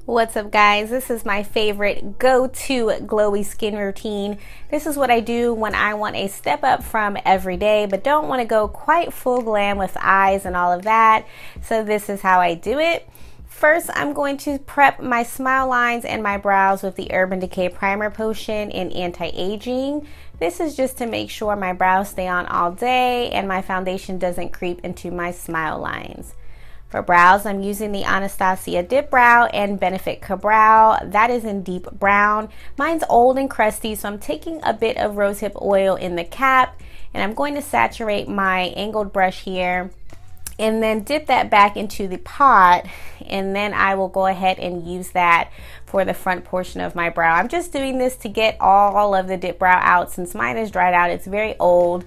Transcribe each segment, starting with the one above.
What's up, guys? This is my favorite go-to glowy skin routine. This is what I do when I want a step up from everyday but don't want to go quite full glam with eyes and all of that. So this is how I do it. First, I'm going to prep my smile lines and my brows with the Urban Decay Primer Potion in Anti-Aging. This is just to make sure my brows stay on all day and my foundation doesn't creep into my smile lines. For brows, I'm using the Anastasia Dipbrow and Benefit Kabrow. That is in deep brown. Mine's old and crusty, so I'm taking a bit of rosehip oil in the cap, and I'm going to saturate my angled brush here and then dip that back into the pot, and then I will go ahead and use that for the front portion of my brow. I'm just doing this to get all of the Dipbrow out since mine is dried out. It's very old.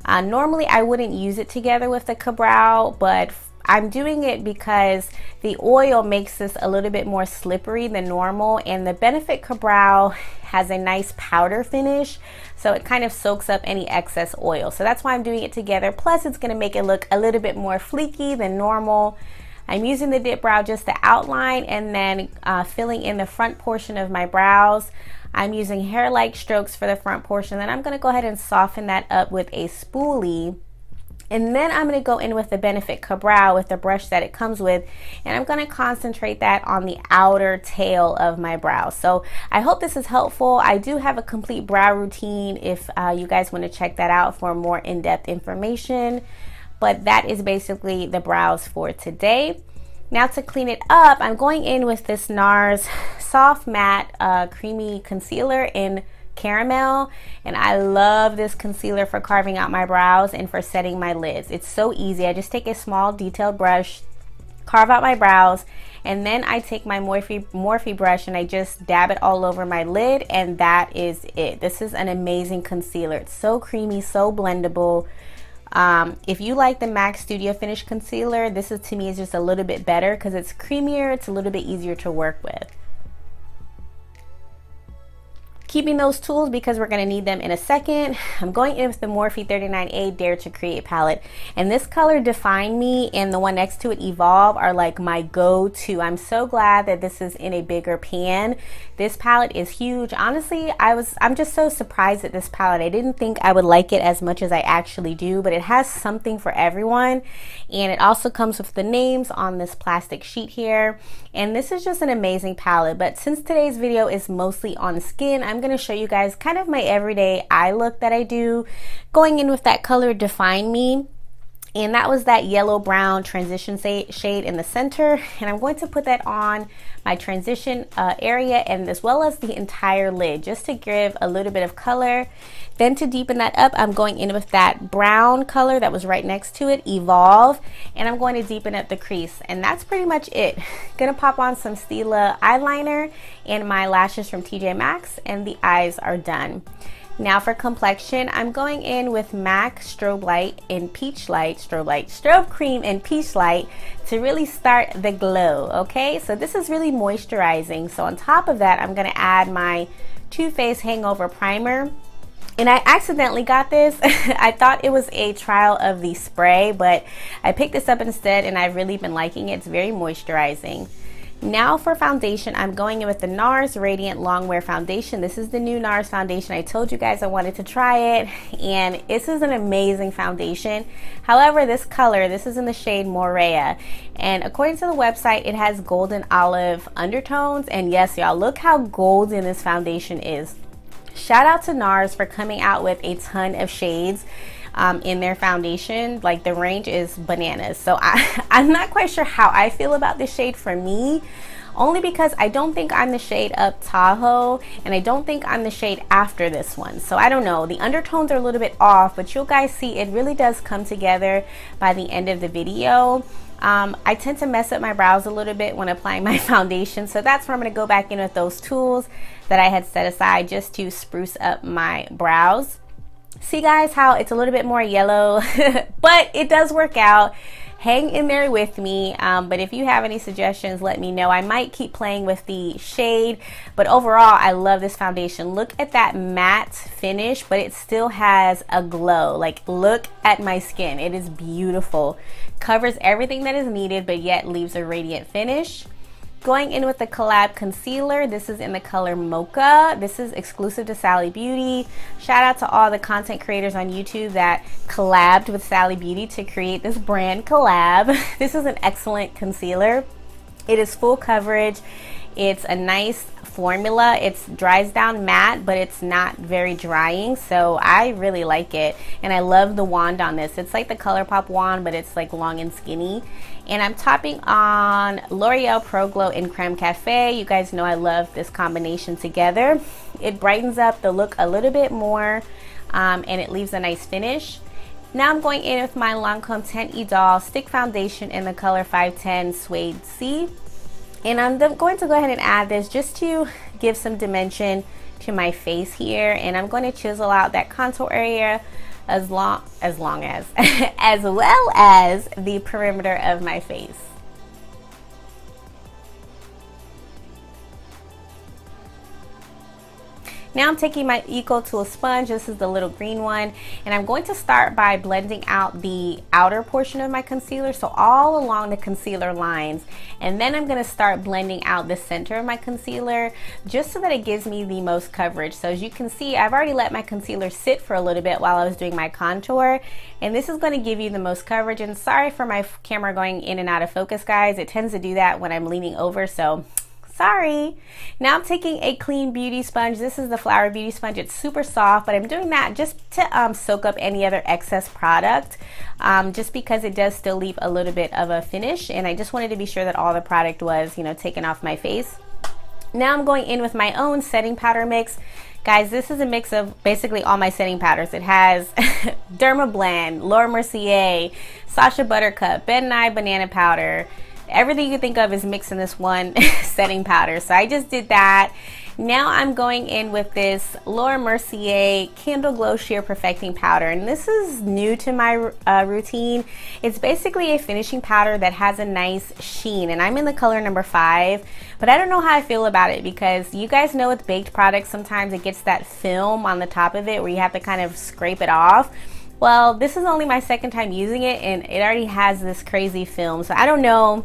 Normally I wouldn't use it together with the Kabrow, but I'm doing it because the oil makes this a little bit more slippery than normal, and the Benefit Kabrow has a nice powder finish, so it kind of soaks up any excess oil. So that's why I'm doing it together. Plus it's going to make it look a little bit more fleeky than normal. I'm using the Dipbrow just to outline and then filling in the front portion of my brows. I'm using hair-like strokes for the front portion. Then I'm going to go ahead and soften that up with a spoolie. And then I'm going to go in with the Benefit Kabrow with the brush that it comes with, and I'm going to concentrate that on the outer tail of my brow. So I hope this is helpful. I do have a complete brow routine if you guys want to check that out for more in-depth information. But that is basically the brows for today. Now to clean it up, I'm going in with this NARS Soft Matte Creamy Concealer in Caramel, and I love this concealer for carving out my brows and for setting my lids. It's so easy. I just take a small detailed brush, carve out my brows, and then I take my Morphe brush and I just dab it all over my lid, and that is it. This is an amazing concealer. It's so creamy, so blendable. If you like the Maxx Studio Finish Concealer, this is, to me, is just a little bit better because it's creamier. It's a little bit easier to work with. Keeping those tools because we're going to need them in a second. I'm going in with the Morphe 39A Dare to Create palette, and this color Define Me and the one next to it Evolve are like my go-to. I'm so glad that this is in a bigger pan. This palette is huge. Honestly, I'm just so surprised at this palette. I didn't think I would like it as much as I actually do, but it has something for everyone, and it also comes with the names on this plastic sheet here. And this is just an amazing palette. But since today's video is mostly on skin, I'm going to show you guys kind of my everyday eye look that I do, going in with that color Define Me, and that was that yellow brown transition shade in the center, and I'm going to put that on my transition area and as well as the entire lid just to give a little bit of color. Then to deepen that up, I'm going in with that brown color that was right next to it, Evolve, and I'm going to deepen up the crease, and that's pretty much it. Gonna pop on some Stila eyeliner and my lashes from TJ Maxx, and the eyes are done. Now for complexion, I'm going in with MAC Strobe Light and Peachlite, Strobe Cream and Peachlite to really start the glow, okay? So this is really moisturizing. So on top of that, I'm gonna add my Too Faced Hangover Primer. And I accidentally got this. I thought it was a trial of the spray, but I picked this up instead, and I've really been liking it. It's very moisturizing. Now for foundation, I'm going in with the NARS Radiant Longwear Foundation. This is the new NARS foundation. I told you guys I wanted to try it, and this is an amazing foundation. However, this color, this is in the shade MORREA, and according to the website, it has golden olive undertones, and yes, y'all, look how golden this foundation is. Shout out to NARS for coming out with a ton of shades in their foundation. Like, the range is bananas. So I'm not quite sure how I feel about this shade for me, only because I don't think I'm the shade Up Tahoe, and I don't think I'm the shade after this one. So I don't know, the undertones are a little bit off, but you'll guys see it really does come together by the end of the video. I tend to mess up my brows a little bit when applying my foundation, so that's where I'm going to go back in with those tools that I had set aside just to spruce up my brows. See, guys, how it's a little bit more yellow, but it does work out. Hang in there with me, but if you have any suggestions, let me know. I might keep playing with the shade, but overall, I love this foundation. Look at that matte finish, but it still has a glow. Like, look at my skin. It is beautiful. Covers everything that is needed, but yet leaves a radiant finish. Going in with the Collab concealer. This is in the color Mocha. This is exclusive to Sally Beauty. Shout out to all the content creators on YouTube that collabed with Sally Beauty to create this brand collab. This is an excellent concealer. It is full coverage. It's a nice formula. It dries down matte, but it's not very drying, so I really like it. And I love the wand on this. It's like the ColourPop wand, but it's like long and skinny. And I'm topping on L'Oreal Pro Glow in Crème Café. You guys know I love this combination together. It brightens up the look a little bit more, and it leaves a nice finish. Now I'm going in with my Lancome Teint Idole Stick Foundation in the color 510 Suede C. And I'm going to go ahead and add this just to give some dimension to my face here. And I'm going to chisel out that contour area as well as the perimeter of my face. Now I'm taking my Eco Tool sponge. This is the little green one, and I'm going to start by blending out the outer portion of my concealer, so all along the concealer lines, and then I'm going to start blending out the center of my concealer just so that it gives me the most coverage. So as you can see, I've already let my concealer sit for a little bit while I was doing my contour, and this is going to give you the most coverage. And sorry for my camera going in and out of focus, guys. It tends to do that when I'm leaning over, so sorry. Now I'm taking a clean beauty sponge. This is the Flower Beauty sponge. It's super soft, but I'm doing that just to soak up any other excess product, just because it does still leave a little bit of a finish, and I just wanted to be sure that all the product was, you know, taken off my face. Now I'm going in with my own setting powder mix. Guys, this is a mix of basically all my setting powders. It has Derma Blend, Laura Mercier, Sacha Buttercup, Ben Nye Banana Powder. Everything you can think of is mixed in this one setting powder. So I just did that. Now I'm going in with this Laura Mercier Candle Glow Sheer Perfecting Powder. And this is new to my routine. It's basically a finishing powder that has a nice sheen. And I'm in the color number 5. But I don't know how I feel about it, because you guys know with baked products, sometimes it gets that film on the top of it where you have to kind of scrape it off. Well, this is only my second time using it, and it already has this crazy film. So I don't know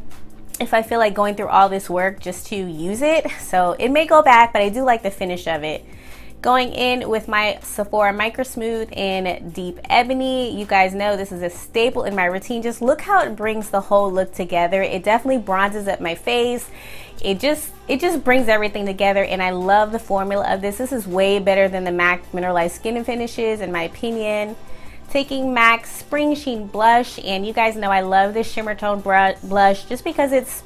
if I feel like going through all this work just to use it. So it may go back, but I do like the finish of it. Going in with my Sephora Micro Smooth in Deep Ebony. You guys know this is a staple in my routine. Just look how it brings the whole look together. It definitely bronzes up my face. It just brings everything together, and I love the formula of this. This is way better than the MAC Mineralized Skin Finishes in my opinion. Taking MAC Spring Sheen Blush, and you guys know I love this shimmer tone blush just because it's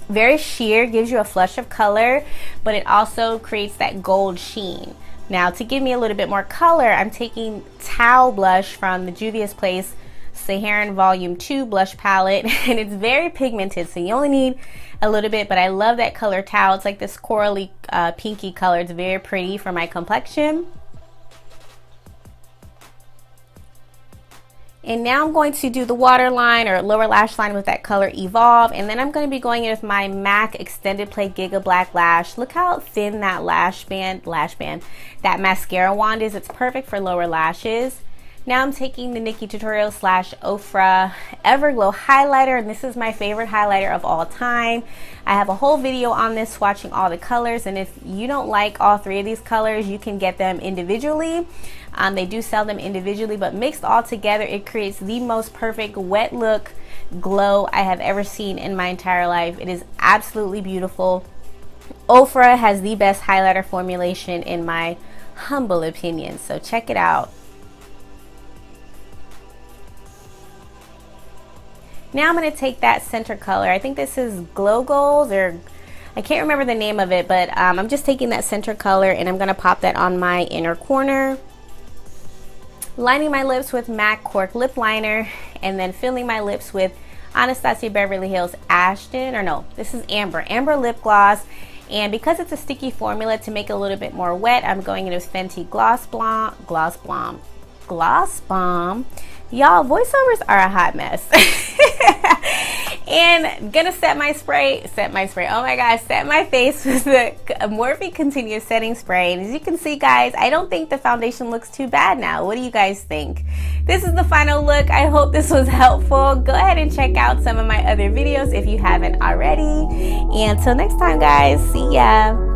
very sheer, gives you a flush of color, but it also creates that gold sheen. Now to give me a little bit more color, I'm taking Tau Blush from the Juvia's Place Saharan Volume 2 blush palette, and it's very pigmented, so you only need a little bit, but I love that color Tau. It's like this corally pinky color. It's very pretty for my complexion. And now I'm going to do the waterline or lower lash line with that color Evolve. And then I'm going to be going in with my MAC Extended Play Giga Black Lash. Look how thin that that mascara wand is. It's perfect for lower lashes. Now I'm taking the Nikkie Tutorial / Ofra Everglow highlighter, and this is my favorite highlighter of all time. I have a whole video on this, swatching all the colors, and if you don't like all 3 of these colors, you can get them individually. They do sell them individually, but mixed all together, it creates the most perfect wet look glow I have ever seen in my entire life. It is absolutely beautiful. Ofra has the best highlighter formulation in my humble opinion, so check it out. Now I'm going to take that center color. I think this is Glow Goals, or I can't remember the name of it, but I'm just taking that center color and I'm going to pop that on my inner corner. Lining my lips with MAC Cork Lip Liner, and then filling my lips with Anastasia Beverly Hills Ashton, or no, this is Amber Lip Gloss. And because it's a sticky formula, to make it a little bit more wet, I'm going in with Fenty Gloss Bomb. Y'all, voiceovers are a hot mess. And gonna set my oh my gosh, set my face with the Morphe Continuous Setting Spray. And as you can see, guys, I don't think the foundation looks too bad now. What do you guys think? This is the final look. I hope this was helpful. Go ahead and check out some of my other videos if you haven't already. And until next time, guys, see ya.